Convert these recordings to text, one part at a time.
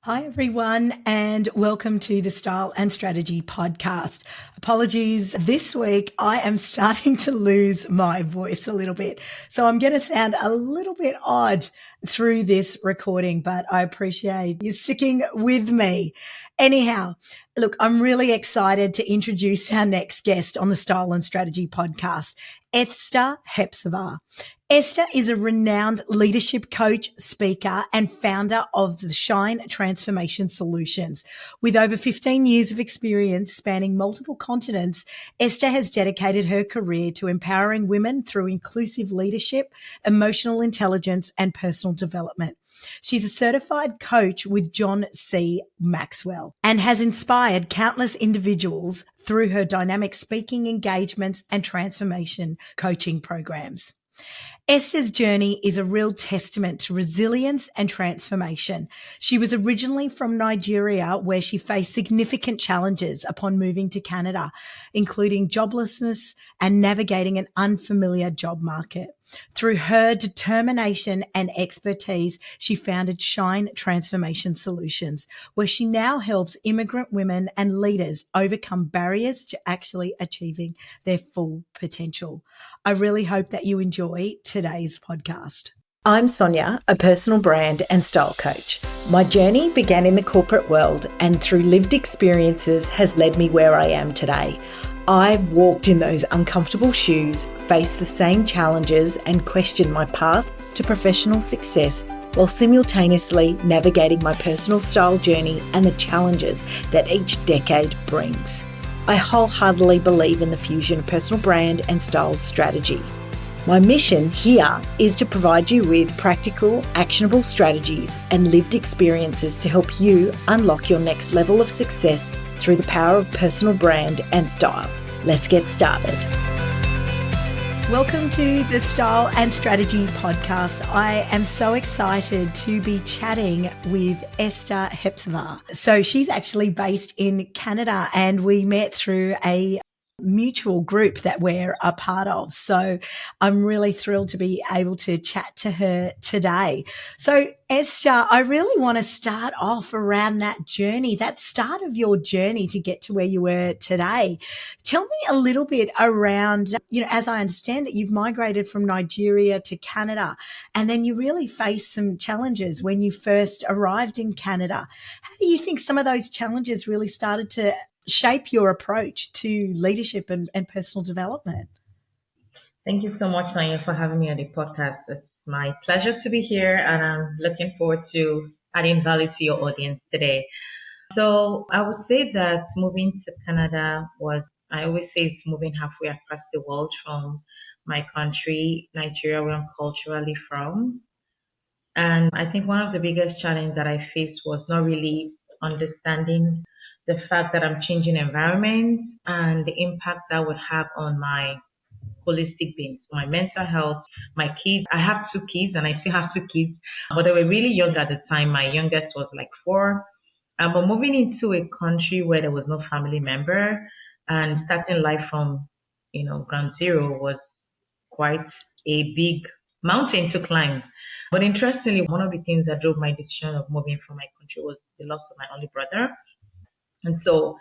Hi, everyone, and welcome to the Style and Strategy podcast. Apologies, this week I am starting to lose my voice a little bit. So I'm going to sound a little bit odd through this recording, but I appreciate you sticking with me. Anyhow, look, I'm really excited to introduce our next guest on the Style and Strategy podcast, Esther Hephzibah. Esther is a renowned leadership coach, speaker, and founder of the Shine Transformation Solutions. With over 15 years of experience spanning multiple continents, Esther has dedicated her career to empowering women through inclusive leadership, emotional intelligence, and personal development. She's a certified coach with John C. Maxwell and has inspired countless individuals through her dynamic speaking engagements and transformation coaching programs. Esther's journey is a real testament to resilience and transformation. She was originally from Nigeria, where she faced significant challenges upon moving to Canada, including joblessness and navigating an unfamiliar job market. Through her determination and expertise, she founded Shine Transformation Solutions, where she now helps immigrant women and leaders overcome barriers to actually achieving their full potential. I really hope that you enjoy today's podcast. I'm Sonya, a personal brand and style coach. My journey began in the corporate world and through lived experiences has led me where I am today. I've walked in those uncomfortable shoes, faced the same challenges and questioned my path to professional success while simultaneously navigating my personal style journey and the challenges that each decade brings. I wholeheartedly believe in the fusion of personal brand and style strategy. My mission here is to provide you with practical, actionable strategies and lived experiences to help you unlock your next level of success through the power of personal brand and style. Let's get started. Welcome to the Style and Strategy podcast. I am so excited to be chatting with Esther Hephzibah. So she's actually based in Canada and we met through a mutual group that we're a part of. So I'm really thrilled to be able to chat to her today. So Esther, I really want to start off around that journey, that start of your journey to get to where you were today. Tell me a little bit around, as I understand it, you've migrated from Nigeria to Canada and then you really faced some challenges when you first arrived in Canada. How do you think some of those challenges really started to shape your approach to leadership and personal development? Thank you so much, Sonya, for having me on the podcast. It's my pleasure to be here, and I'm looking forward to adding value to your audience today. So I would say that moving to Canada I always say it's moving halfway across the world from my country, Nigeria, where I'm culturally from. And I think one of the biggest challenges that I faced was not really understanding the fact that I'm changing environments and the impact that would have on my holistic being, so my mental health, my kids. I have two kids and I still have two kids, but they were really young at the time. My youngest was like 4. But moving into a country where there was no family member and starting life from, ground zero was quite a big mountain to climb. But interestingly, one of the things that drove my decision of moving from my country was the loss of my only brother. And so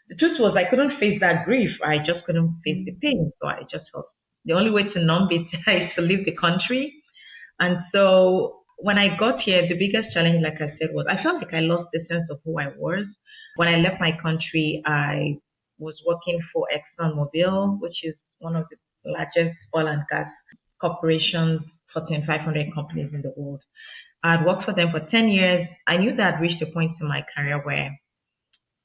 the truth was I couldn't face that grief. I just couldn't face the pain. So I just felt the only way to numb it is to leave the country. And so when I got here, the biggest challenge, like I said, was I felt like I lost the sense of who I was. When I left my country, I was working for ExxonMobil, which is one of the largest oil and gas corporations, Fortune 500 companies in the world. I'd worked for them for 10 years. I knew that I'd reached a point in my career where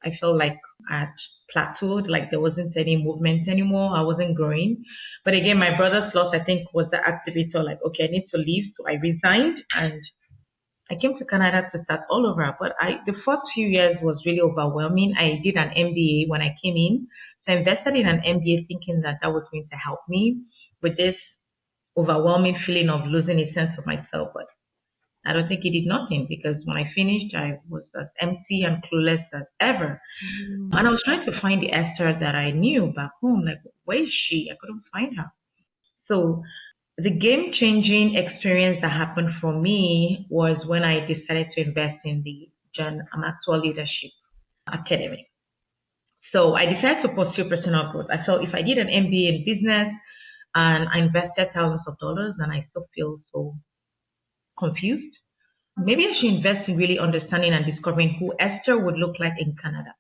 I felt like I had plateaued, like there wasn't any movement anymore. I wasn't growing. But again, my brother's loss, I think, was the activator, like, okay, I need to leave. So I resigned and I came to Canada to start all over. But the first few years was really overwhelming. I did an MBA when I came in. So I invested in an MBA thinking that that was going to help me with this overwhelming feeling of losing a sense of myself. But I don't think it did nothing because when I finished, I was as empty and clueless as ever. And I was trying to find the Esther that I knew back home. Like, where is she? I couldn't find her. So the game-changing experience that happened for me was when I decided to invest in the John Maxwell Leadership Academy. So I decided to pursue personal growth. I felt if I did an MBA in business and I invested thousands of dollars and I still feel so confused, maybe I should invest in really understanding and discovering who Esther would look like in Canada.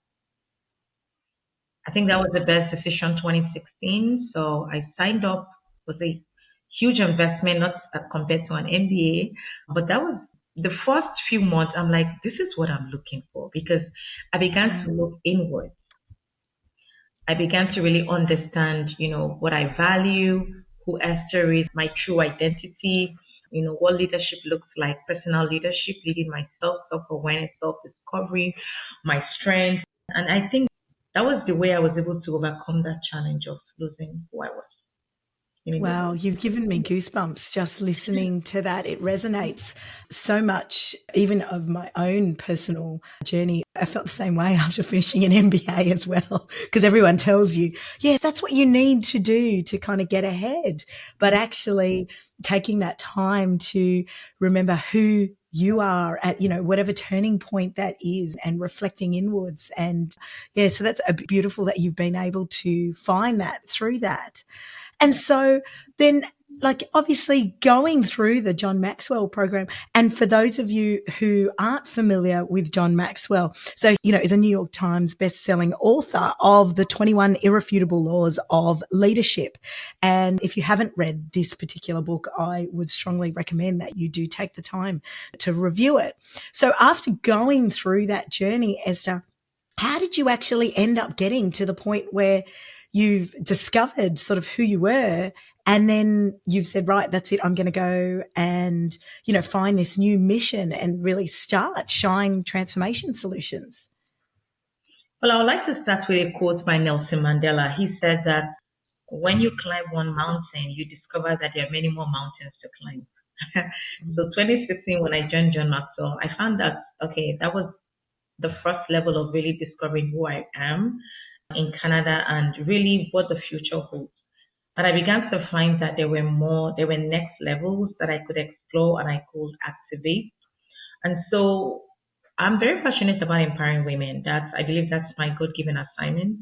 I think that was the best decision 2016. So I signed up. It was a huge investment, not compared to an MBA, but that was the first few months. I'm like, this is what I'm looking for because I began to look inward. I began to really understand, what I value, who Esther is, my true identity, what leadership looks like, personal leadership, leading myself, self-awareness, self-discovery, my strengths. And I think that was the way I was able to overcome that challenge of losing who I was. Wow, you've given me goosebumps just listening to that. It resonates so much, even of my own personal journey. I felt the same way after finishing an MBA as well, because everyone tells you, yes, that's what you need to do to kind of get ahead. But actually taking that time to remember who you are at, whatever turning point that is and reflecting inwards. And yeah, so that's beautiful that you've been able to find that through that. And so then, obviously going through the John Maxwell program, and for those of you who aren't familiar with John Maxwell, so, is a New York Times best-selling author of the 21 Irrefutable Laws of Leadership. And if you haven't read this particular book, I would strongly recommend that you do take the time to review it. So after going through that journey, Esther, how did you actually end up getting to the point where you've discovered sort of who you were and then you've said, right, that's it. I'm going to go and, find this new mission and really start Shine Transformation Solutions? Well, I would like to start with a quote by Nelson Mandela. He said that when you climb one mountain, you discover that there are many more mountains to climb. So 2016, when I joined John Maxwell, I found that, okay, that was the first level of really discovering who I am in Canada and really what the future holds. And I began to find that there were next levels that I could explore and I could activate. And so I'm very passionate about empowering women. I believe that's my God-given assignment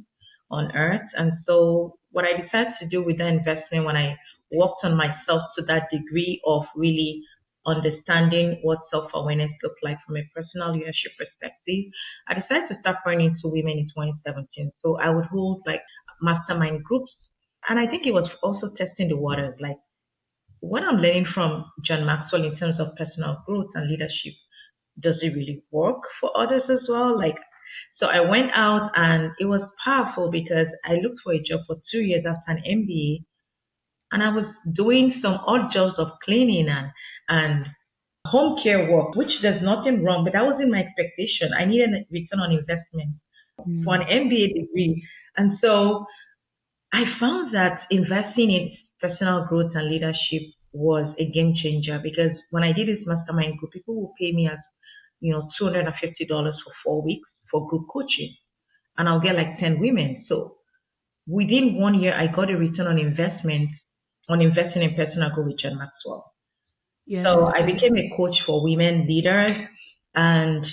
on earth. And so what I decided to do with that investment when I worked on myself to that degree of really understanding what self-awareness looks like from a personal leadership perspective, I decided to start pouring into women in 2017. So I would hold mastermind groups. And I think it was also testing the waters, like what I'm learning from John Maxwell in terms of personal growth and leadership. Does it really work for others as well? So I went out and it was powerful because I looked for a job for 2 years after an MBA and I was doing some odd jobs of cleaning and home care work, which there's nothing wrong, but that wasn't my expectation. I needed a return on investment for an MBA degree. And so I found that investing in personal growth and leadership was a game changer because when I did this mastermind group, people will pay me as $250 for 4 weeks for group coaching. And I'll get 10 women. So within 1 year, I got a return on investment on investing in personal growth with John Maxwell. Yeah. So I became a coach for women leaders. And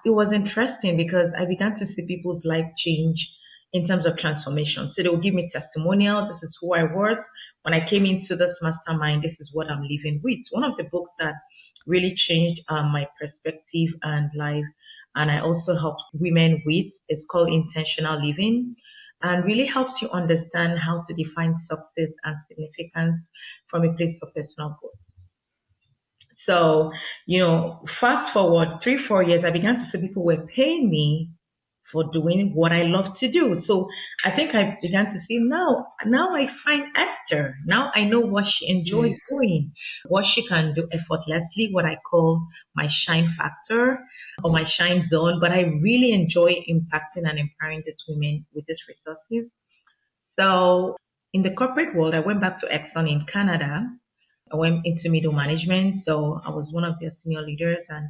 it was interesting because I began to see people's life change in terms of transformation. So they will give me testimonials. This is who I was. When I came into this mastermind, this is what I'm living with. One of the books that really changed my perspective and life, and I also helped women with, it's called Intentional Living, and really helps you understand how to define success and significance from a place of personal growth. So, fast forward 3-4 years, I began to see people were paying me for doing what I love to do. So I think I began to see now I find Esther. Now I know what she enjoys doing, what she can do effortlessly, what I call my shine factor or my shine zone. But I really enjoy impacting and empowering these women with these resources. So in the corporate world, I went back to Exxon in Canada. I went into middle management. So I was one of their senior leaders, and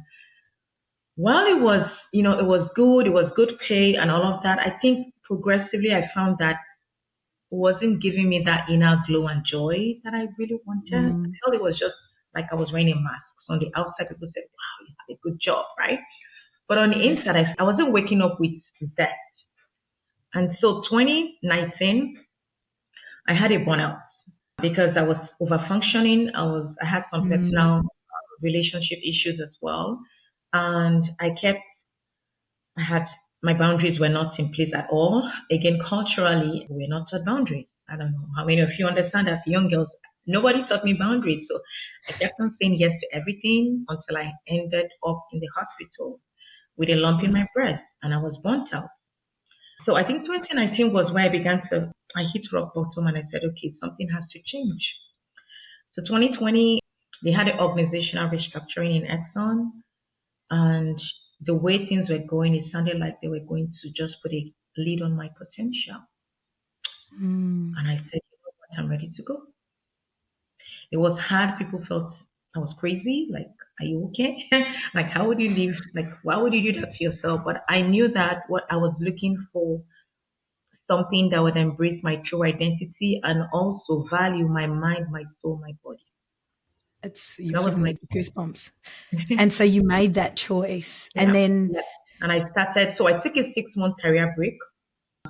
while it was, it was good pay and all of that, I think progressively I found that it wasn't giving me that inner glow and joy that I really wanted. I felt it was just like I was wearing a mask. So on the outside, people said, wow, you have a good job, right? But on the Yeah. inside, I wasn't waking up with that. And so 2019, I had a burnout because I was over functioning. I had some personal Mm. relationship issues as well. And I had, my boundaries were not in place at all. Again, culturally, we're not taught boundaries. I don't know how many of you understand that young girls, nobody taught me boundaries. So I kept on saying yes to everything until I ended up in the hospital with a lump in Wow. my breast and I was burnt out. So I think 2019 was where I hit rock bottom and I said, okay, something has to change. So 2020, they had an organizational restructuring in Exxon, and the way things were going, it sounded like they were going to just put a lid on my potential. Mm. And I said, you know what, I'm ready to go. It was hard. People felt I was crazy. Like, are you okay? Like, how would you live? Like, why would you do that to yourself? But I knew that what I was looking for, something that would embrace my true identity and also value my mind, my soul, my body. It's That you've was given my me goosebumps. And so you made that choice, and yeah, then yeah. And I started. So I took a 6 month career break.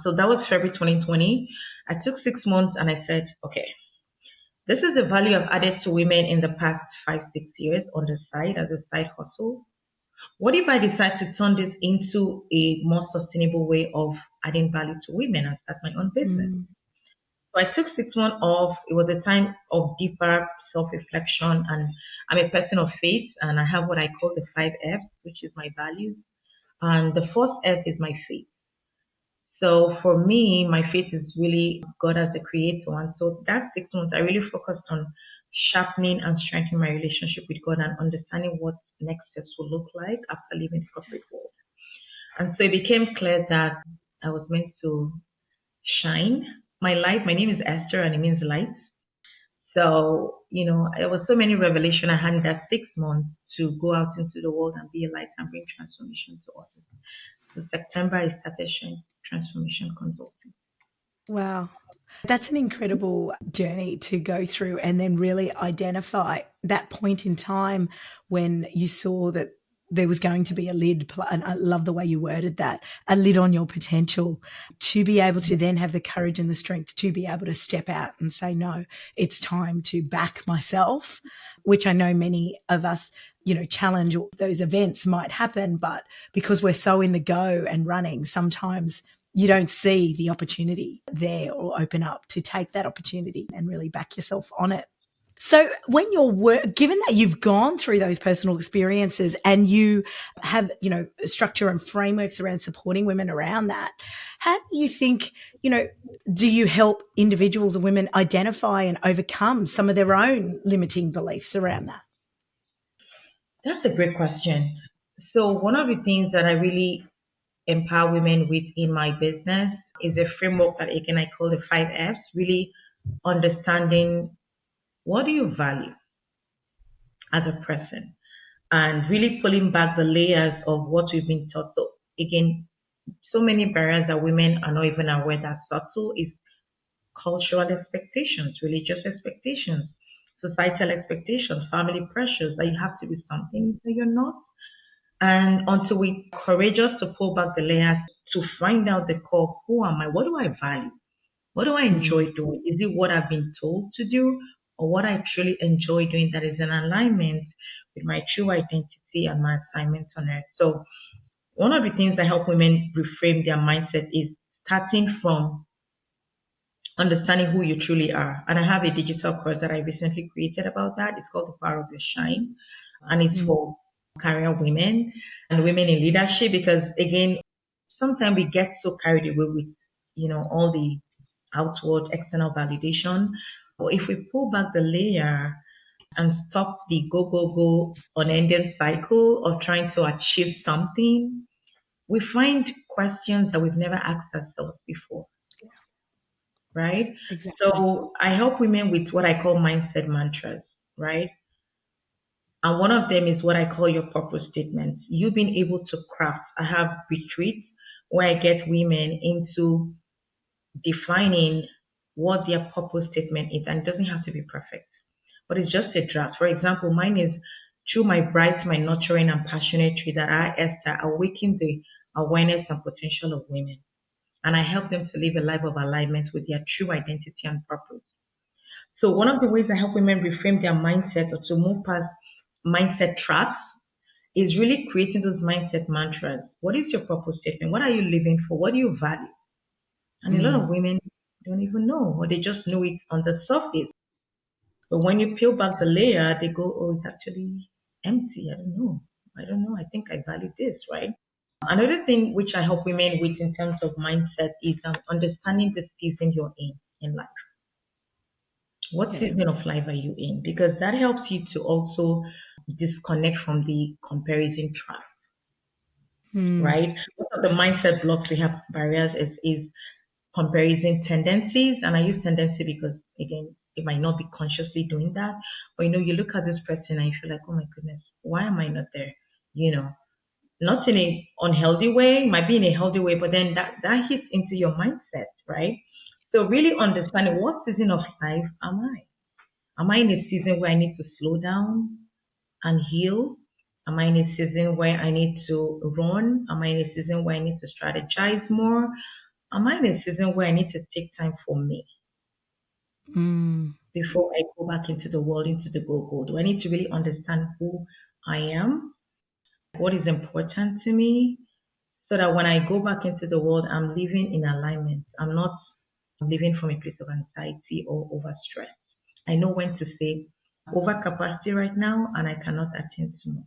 So that was February 2020. I took 6 months and I said, okay, this is the value I've added to women in the past 5, 6 years on the side as a side hustle. What if I decide to turn this into a more sustainable way of adding value to women and start my own business? mm, So I took 6 months off. It was a time of deeper self-reflection, and I'm a person of faith, and I have what I call the 5 F's, which is my values. And the first F is my faith. So for me, my faith is really God as a creator. And so that 6 months, I really focused on sharpening and strengthening my relationship with God and understanding what next steps will look like after leaving the corporate world. And so it became clear that I was meant to shine my light. My name is Esther and it means light. So, there was so many revelation I had in that 6 months to go out into the world and be a light and bring transformation to others. So September I started sharing transformation consulting. wow. That's an incredible journey to go through and then really identify that point in time when you saw that there was going to be a lid, and I love the way you worded that, a lid on your potential, to be able to then have the courage and the strength to be able to step out and say, no, it's time to back myself, which I know many of us, challenge those events might happen, but because we're so in the go and running, sometimes you don't see the opportunity there or open up to take that opportunity and really back yourself on it. So when given that you've gone through those personal experiences and you have, structure and frameworks around supporting women around that, how do you think, do you help individuals or women identify and overcome some of their own limiting beliefs around that? That's a great question. So one of the things that I really empower women with in my business is a framework that again I call the 5 F's, really understanding what do you value as a person and really pulling back the layers of what we've been taught. So again, so many barriers that women are not even aware that subtle is cultural expectations, religious expectations, societal expectations, family pressures that you have to be something that you're not. And until we courageous to pull back the layers to find out the core, who am I? What do I value? What do I enjoy Mm, doing? Is it what I've been told to do or what I truly enjoy doing that is in alignment with my true identity and my assignment on earth? So one of the things that help women reframe their mindset is starting from understanding who you truly are. And I have a digital course that I recently created about that. It's called The Power of Your Shine. And it's mm, for career women and women in leadership because again, sometimes we get so carried away with, all the outward external validation. But if we pull back the layer and stop the go, go, go unending cycle of trying to achieve something, we find questions that we've never asked ourselves before, right? exactly. So I help women with what I call mindset mantras, right? And one of them is what I call your purpose statement. You've been able to craft. I have retreats where I get women into defining what their purpose statement is, and it doesn't have to be perfect, but it's just a draft. For example, mine is through my bright, my nurturing and passionate tree that I, Esther, awaken the awareness and potential of women. And I help them to live a life of alignment with their true identity and purpose. So one of the ways I help women reframe their mindset or to move past mindset traps is really creating those mindset mantras. What is your purpose statement? What are you living for? What do you value? And a lot of Mm. women don't even know, or they just know it on the surface. But when you peel back the layer, they go, oh, it's actually empty. I don't know. I don't know. I think I value this, right? Another thing which I help women with in terms of mindset is understanding the season you're in life. What Yeah. season of life are you in? Because that helps you to also disconnect from the comparison trap, Mm. right? One of the mindset blocks we have barriers is comparison tendencies. And I use tendency because, again, it might not be consciously doing that. But, you look at this person and you feel like, oh my goodness, why am I not there? You know, not in a unhealthy way, might be in a healthy way, but then that hits into your mindset, right? So really understanding what season of life am I? Am I in a season where I need to slow down and heal? Am I in a season where I need to run? Am I in a season where I need to strategize more? Am I in a season where I need to take time for me Mm. before I go back into the world, into the go-go? Do I need to really understand who I am? What is important to me? So that when I go back into the world, I'm living in alignment. I'm not living from a place of anxiety or overstress. I know when to say overcapacity right now, and I cannot attend to more.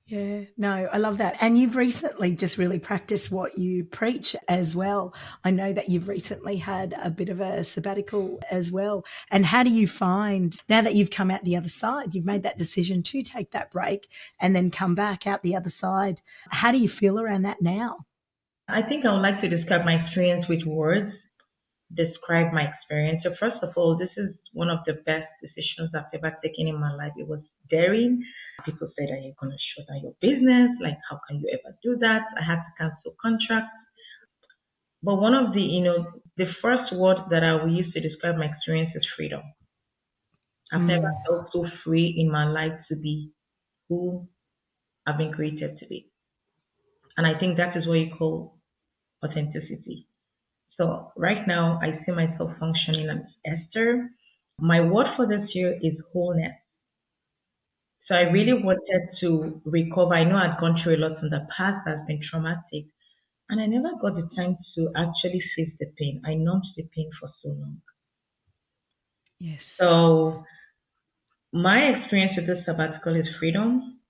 Yeah, no, I love that. And you've recently just really practiced what you preach as well. I know that you've recently had a bit of a sabbatical as well. And how do you find now that you've come out the other side, you've made that decision to take that break and then come back out the other side? How do you feel around that now? I think I would like to describe my experience with words, describe my experience. So first of all, this is one of the best decisions I've ever taken in my life. It was daring. People said, are you going to shut down your business? Like, how can you ever do that? I had to cancel contracts. But one of the first word that I will use to describe my experience is freedom. I've never Mm. felt so free in my life to be who I've been created to be. And I think that is what you call authenticity. So right now, I see myself functioning as Esther. My word for this year is wholeness. So I really wanted to recover. I know I'd gone through a lot in the past that's been traumatic, and I never got the time to actually face the pain. I numbed the pain for so long. Yes. So my experience with this sabbatical is freedom.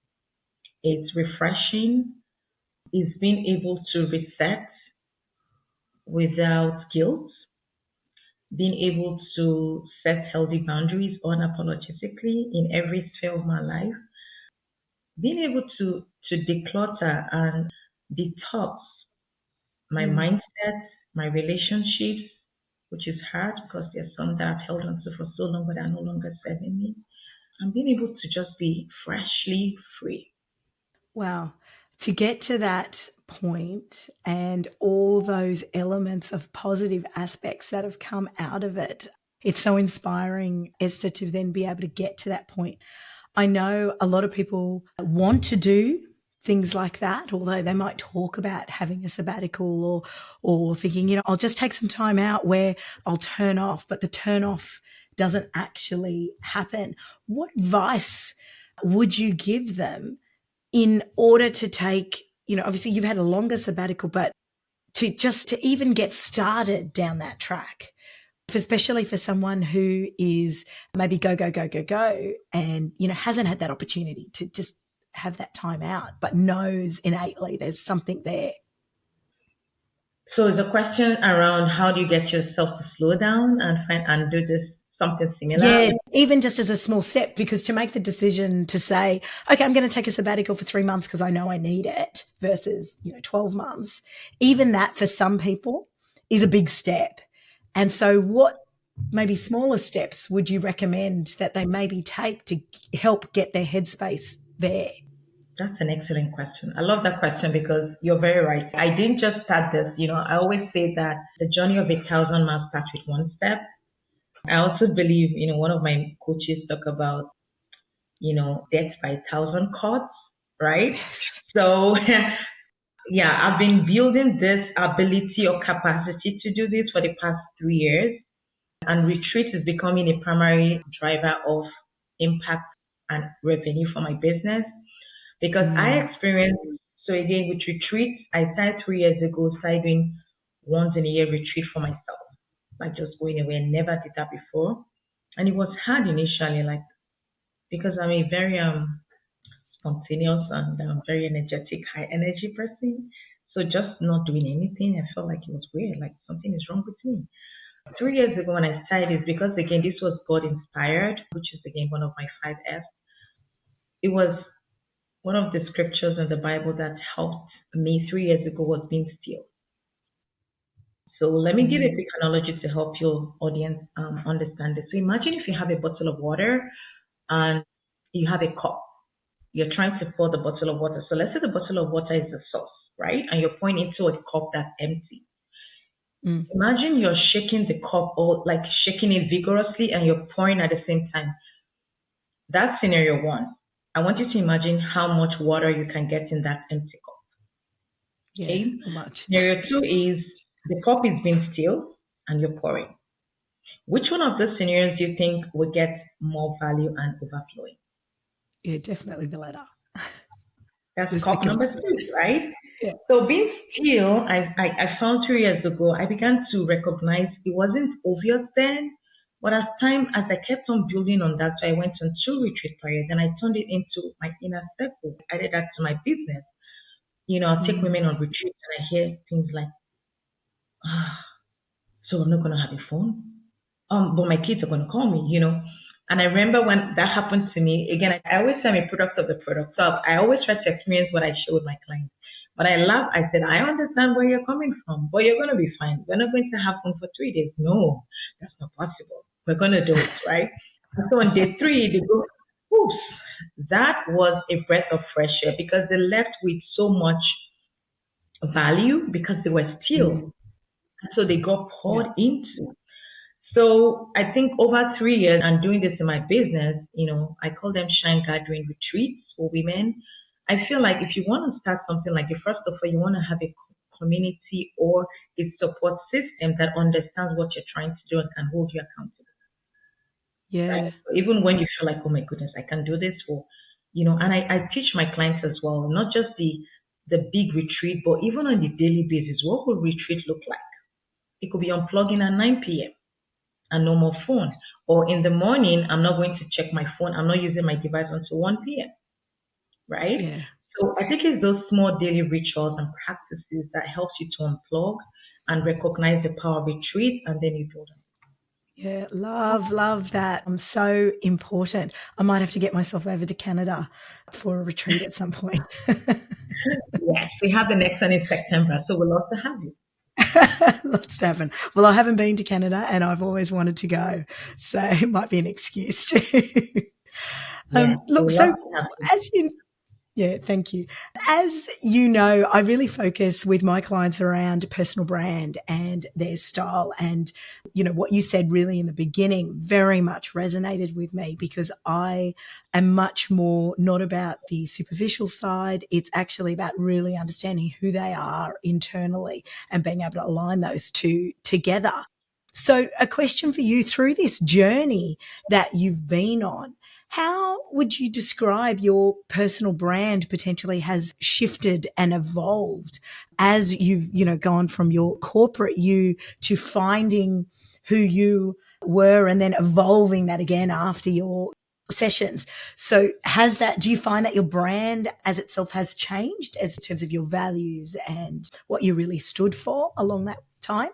It's refreshing. It's being able to reset without guilt, being able to set healthy boundaries unapologetically in every sphere of my life, being able to declutter and detox my Mm. mindset, my relationships, which is hard because there's some that I've held on to for so long but are no longer serving me. And being able to just be freshly free. Wow. To get to that point and all those elements of positive aspects that have come out of it, it's so inspiring, Esther, to then be able to get to that point. I know a lot of people want to do things like that, although they might talk about having a sabbatical or thinking, I'll just take some time out where I'll turn off, but the turn off doesn't actually happen. What advice would you give them in order to take, obviously you've had a longer sabbatical, but to even get started down that track, especially for someone who is maybe go, go, go, go, go, and, hasn't had that opportunity to just have that time out, but knows innately there's something there. So the question around how do you get yourself to slow down and find and do this something similar? Yeah, even just as a small step, because to make the decision to say, okay, I'm going to take a sabbatical for 3 months because I know I need it versus, 12 months, even that for some people is a big step. And so what maybe smaller steps would you recommend that they maybe take to help get their headspace there? That's an excellent question. I love that question because you're very right. I didn't just start this. I always say that the journey of 1,000 miles starts with one step. I also believe, one of my coaches talk about death by a thousand cuts, right? Yes. So, yeah, I've been building this ability or capacity to do this for the past 3 years. And retreat is becoming a primary driver of impact and revenue for my business because I Mm. experienced, so again, with retreats, I started 3 years ago, started doing once in a year retreat for myself, like just going away. I never did that before. And it was hard initially, like, because I'm a very spontaneous and very energetic, high energy person. So just not doing anything, I felt like it was weird, like something is wrong with me. 3 years ago when I started is because again this was God inspired, which is again one of my 5 F's. It was one of the scriptures in the Bible that helped me 3 years ago was being still. So let me give a Mm. quick analogy to help your audience understand this. So imagine if you have a bottle of water and you have a cup. You're trying to pour the bottle of water. So let's say the bottle of water is the source, right? And you're pouring into a cup that's empty. Mm. Imagine you're shaking the cup or like shaking it vigorously and you're pouring at the same time. That's scenario one. I want you to imagine how much water you can get in that empty cup. Yeah, Okay. not much. Scenario two is the cup is being still and you're pouring. Which one of those scenarios do you think will get more value and overflowing? Yeah, definitely the latter. That's The cup second number one. two, right? Yeah. So being still, I found 3 years ago, I began to recognize it wasn't obvious then, but as I kept on building on that, so I went on 2 retreat periods and I turned it into my inner circle. I added that to my business. I'll take women Mm. on retreats and I hear things like, so I'm not going to have a phone. But my kids are going to call me. And I remember when that happened to me, again, I always say I'm a product of the product. So I always try to experience what I share with my clients. But I laugh, I said, I understand where you're coming from, but you're going to be fine. We're not going to have fun for 3 days. No, that's not possible. We're going to do it, right? And so on day three, they go, oops, that was a breath of fresh air because they left with so much value because they were still. Mm. So they got Yeah. poured into. So I think over 3 years and doing this in my business, I call them shine gathering retreats for women. I feel like if you want to start something like it, first of all, you want to have a community or a support system that understands what you're trying to do and can hold you accountable, right? Yeah. So even when you feel like, oh my goodness, I can do this and I teach my clients as well, not just the big retreat, but even on the daily basis, what would retreat look like? It could be unplugging at 9 p.m. and no more phone. Or in the morning, I'm not going to check my phone. I'm not using my device until 1 p.m. Right? Yeah. So I think it's those small daily rituals and practices that helps you to unplug and recognize the power of retreat, and then you build on Yeah. Love that. So important. I might have to get myself over to Canada for a retreat at some point. it. Yes, we have the next one in September, so we'd love to have you. Lots to happen. Well, I haven't been to Canada and I've always wanted to go. So it might be an excuse too. Yes, we Look, would love so to have you. as you Yeah, thank you. As you know, I really focus with my clients around personal brand and their style. And, what you said really in the beginning very much resonated with me because I am much more not about the superficial side. It's actually about really understanding who they are internally and being able to align those two together. So, a question for you through this journey that you've been on, how would you describe your personal brand potentially has shifted and evolved as you've, gone from your corporate you to finding who you were and then evolving that again after your sessions? So do you find that your brand as itself has changed as in terms of your values and what you really stood for along that time?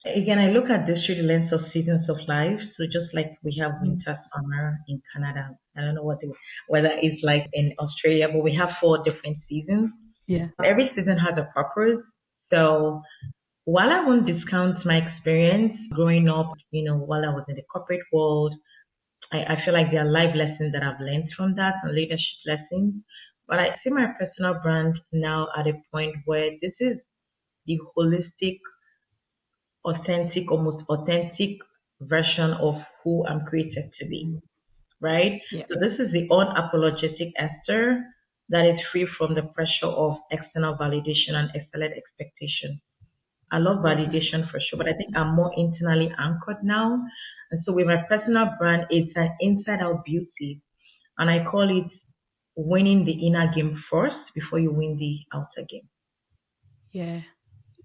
Again, I look at this through the lens of seasons of life. So just like we have Mm. winter, summer in Canada, I don't know whether it's like in Australia, but we have 4 different seasons. Yeah. Every season has a purpose. So while I won't discount my experience growing up, while I was in the corporate world, I feel like there are life lessons that I've learned from that and leadership lessons. But I see my personal brand now at a point where this is the holistic, authentic, almost authentic version of who I'm created to be, right? Yeah. So this is the unapologetic Esther that is free from the pressure of external validation and external expectation. I love Right. validation for sure, but I think I'm more internally anchored now. And so with my personal brand, it's an inside out beauty. And I call it winning the inner game first before you win the outer game. Yeah.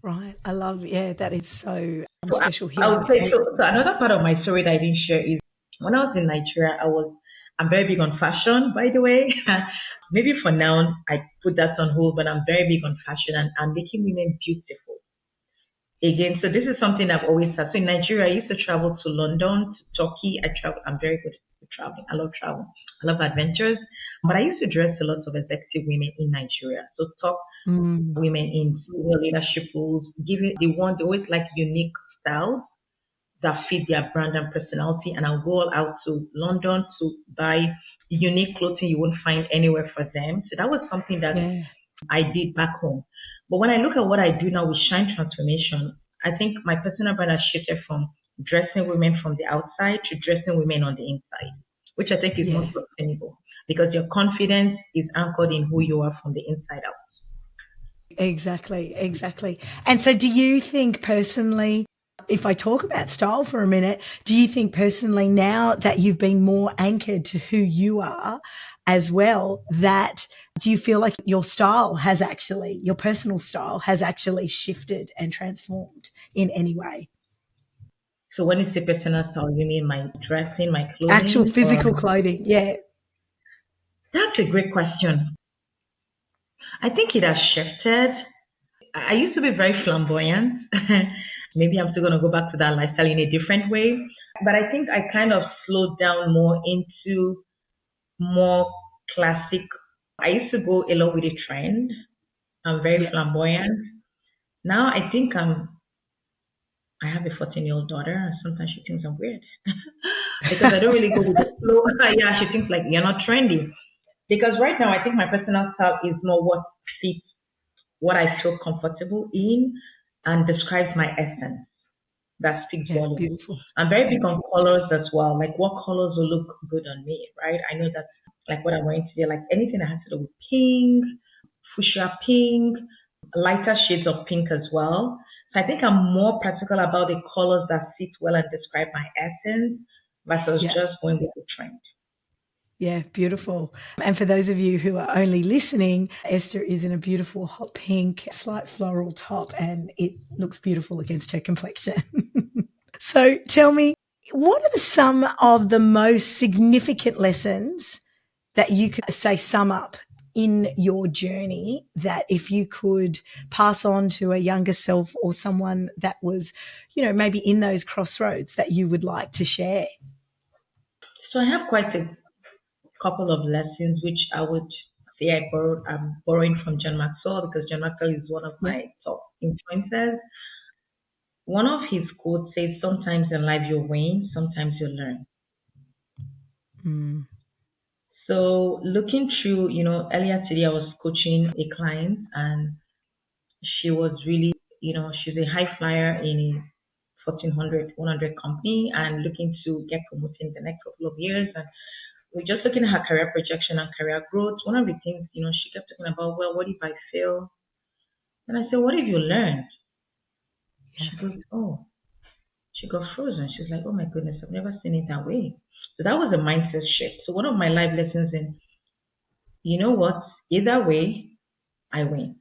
Right. I love, yeah, that is so So special I would hearing say it. so another part of my story that I didn't share is when I was in Nigeria, I'm very big on fashion, by the way. Maybe for now I put that on hold, but I'm very big on fashion and I'm making women beautiful. Yeah. Again, so this is something I've always had. So in Nigeria, I used to travel to London, to Turkey. I travel. I'm very good at traveling. I love travel. I love adventures. But I used to dress a lot of executive women in Nigeria. So top Mm. women in senior leadership roles, giving they always like unique styles that fit their brand and personality. And I'll go all out to London to buy unique clothing you won't find anywhere for them. So that was something that Yeah. I did back home. But when I look at what I do now with Shine Transformation, I think my personal brand has shifted from dressing women from the outside to dressing women on the inside, which I think is more Yeah. sustainable because your confidence is anchored in who you are from the inside out. Exactly. Exactly. And so do you think personally, if I talk about style for a minute, do you think personally now that you've been more anchored to who you are as well, that do you feel like your personal style has actually shifted and transformed in any way? So when you say personal style, you mean my dressing, my Actual clothing, or physical clothing. Yeah. that's a great question. I think it has shifted. I used to be very flamboyant. Maybe I'm still going to go back to that lifestyle in a different way. But I think I kind of slowed down more into more classic. I used to go along with the trend. I'm very Yeah. flamboyant. Now I think I have a 14-year-old daughter, and sometimes she thinks I'm weird because I don't really go with the flow. Yeah, she thinks like you're not trendy. Because right now I think my personal style is more what fits what I feel comfortable in and describes my essence. That speaks Yeah. volumes. Beautiful. I'm very big on colors as well. Like what colors will look good on me, right? I know that's like what I'm wearing today. Like anything that has to do with pink, fuchsia pink, lighter shades of pink as well. So I think I'm more practical about the colors that fit well and describe my essence versus Yeah. just going with the trend. Yeah, beautiful. And for those of you who are only listening, Esther is in a beautiful hot pink, slight floral top, and it looks beautiful against her complexion. So tell me, what are some of the most significant lessons that you could say sum up in your journey that if you could pass on to a younger self or someone that was, maybe in those crossroads that you would like to share? So I have quite a couple of lessons which I would say I'm borrowing from John Maxwell because John Maxwell is one of Yeah. my top influencers. One of his quotes says, "Sometimes in life you win, sometimes you learn." Mm. So looking through, earlier today I was coaching a client and she was really, she's a high flyer in a 1400, 100 company and looking to get promoted in the next couple of years. And we're just looking at her career projection and career growth. One of the things, she kept talking about, well, what if I fail? And I said, what if you learn? Yeah. She goes, oh, she got frozen. She's like, oh my goodness, I've never seen it that way. So that was a mindset shift. So one of my life lessons in, you know what? Either way, I win.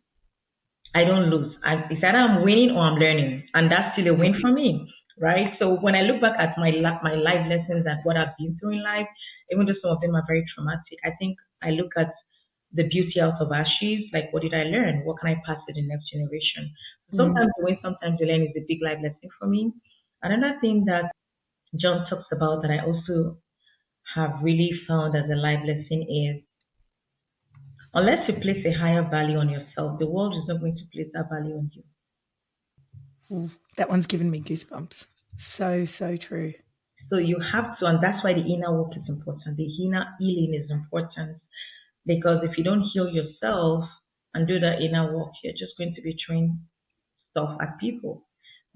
I don't lose. It's either I'm winning or I'm learning, and that's still a Yeah. win for me, right? So when I look back at my life lessons and what I've been through in life, even though some of them are very traumatic, I think I look at the beauty out of ashes. Like, what did I learn? What can I pass to the next generation? Mm. Sometimes the win, sometimes the learn is a big life lesson for me. Another thing that John talks about that I also have really found as a life lesson is unless you place a higher value on yourself, the world is not going to place that value on you. Ooh, that one's given me goosebumps. So, so true. So you have to, and that's why the inner work is important. The inner healing is important because if you don't heal yourself and do the inner work, you're just going to be throwing stuff at people.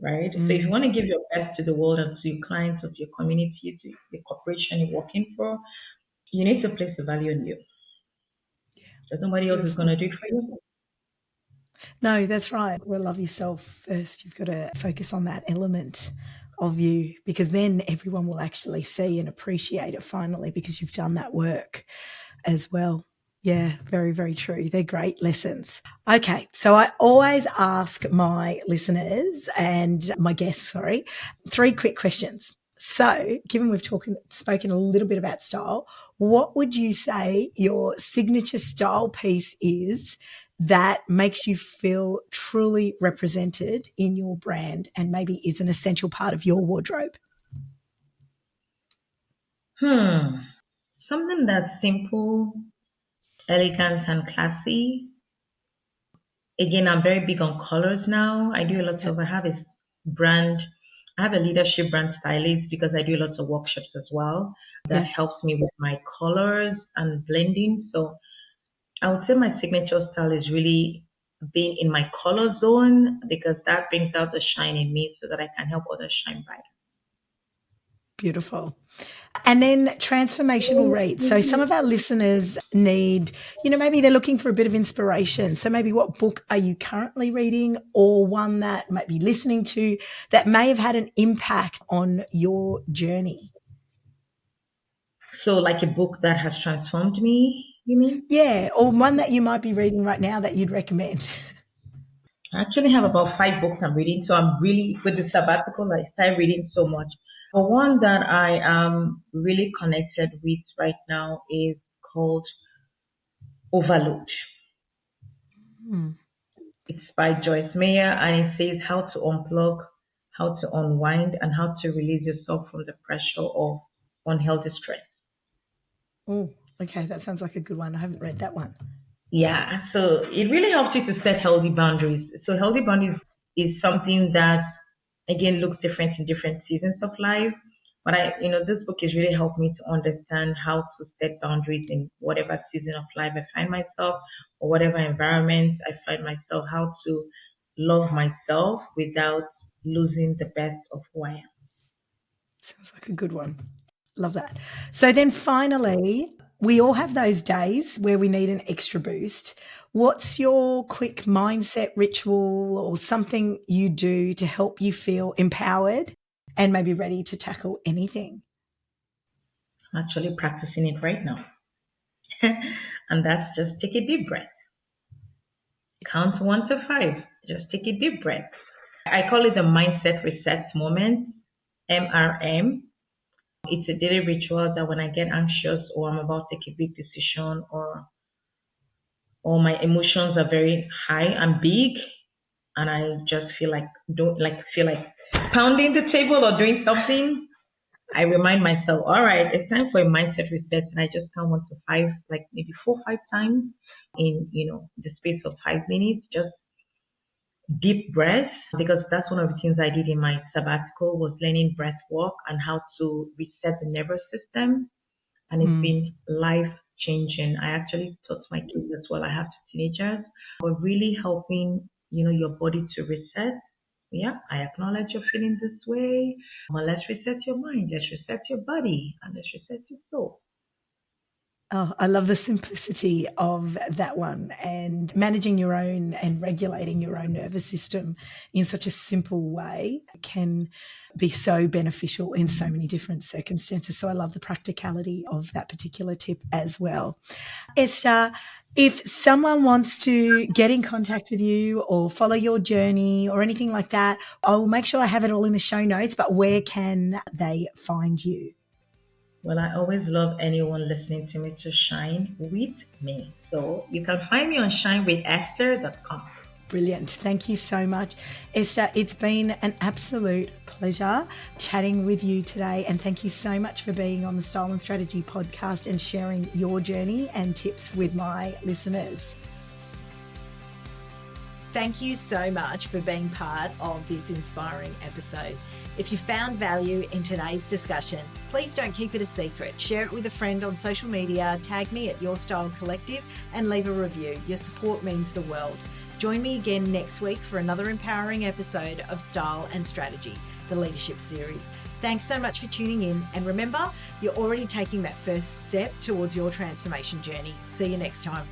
right? So if you Mm. want to give your best to the world and to your clients or to your community, to the corporation you're working for, you need to place the value in you. Because nobody else is going Beautiful. to do it for you. No, that's right. Well, love yourself first. You've got to focus on that element of you because then everyone will actually see and appreciate it finally because you've done that work as well. Yeah, very, very true. They're great lessons. Okay, so I always ask my listeners and my guests, sorry, 3 quick questions. So, given we've spoken a little bit about style, what would you say your signature style piece is that makes you feel truly represented in your brand and maybe is an essential part of your wardrobe? Hmm. Something that's simple, elegant, and classy. Again, I'm very big on colors now. I have a brand, I have a leadership brand stylist because I do lots of workshops as well. That Yeah, helps me with my colors and blending. So I would say my signature style is really being in my color zone because that brings out the shine in me so that I can help others shine bright. beautiful. And then transformational reads. So some of our listeners need, maybe they're looking for a bit of inspiration. So maybe what book are you currently reading or one that might be listening to that may have had an impact on your journey? So, like a book that has transformed me, you mean? Yeah, or one that you might be reading right now that you'd recommend. I actually have about 5 books I'm reading, so I'm really with the sabbatical. I started reading so much. But one that I am really connected with right now is called Overload. Hmm. It's by Joyce Meyer, and it says how to unplug, how to unwind, and how to release yourself from the pressure of unhealthy stress. Oh, okay. That sounds like a good one. I haven't read that one. Yeah, so it really helps you to set healthy boundaries. So healthy boundaries is something that again looks different in different seasons of life. But this book has really helped me to understand how to set boundaries in whatever season of life I find myself or whatever environment I find myself, how to love myself without losing the best of who I am. Sounds like a good one. Love that. So then finally, we all have those days where we need an extra boost. What's your quick mindset ritual or something you do to help you feel empowered and maybe ready to tackle anything? I'm actually practicing it right now. And that's just take a deep breath. Count 1 to 5. Just take a deep breath. I call it the mindset reset moment, MRM. It's a daily ritual that when I get anxious or I'm about to take a big decision or my emotions are very high and big and I just feel like pounding the table or doing something, I remind myself, all right, it's time for a mindset reset and I just count 1 to 5, like maybe 4 or 5 times in the space of 5 minutes. Just deep breath because that's one of the things I did in my sabbatical was learning breath work and how to reset the nervous system, and it's Mm. been life changing. I actually taught my kids as well. I have 2 teenagers, but really helping your body to reset. Yeah, I acknowledge you're feeling this way. Well, let's reset your mind, let's reset your body, and let's reset your soul. Oh, I love the simplicity of that one and managing your own and regulating your own nervous system in such a simple way can be so beneficial in so many different circumstances. So I love the practicality of that particular tip as well. Esther, if someone wants to get in contact with you or follow your journey or anything like that, I'll make sure I have it all in the show notes, but where can they find you? Well, I always love anyone listening to me to shine with me. So you can find me on shinewithesther.com. Brilliant. Thank you so much, Esther. It's been an absolute pleasure chatting with you today. And thank you so much for being on the Style and Strategy podcast and sharing your journey and tips with my listeners. Thank you so much for being part of this inspiring episode. If you found value in today's discussion, please don't keep it a secret. Share it with a friend on social media, tag me at Your Style Collective and leave a review. Your support means the world. Join me again next week for another empowering episode of Style and Strategy, the leadership series. Thanks so much for tuning in. And remember, you're already taking that first step towards your transformation journey. See you next time.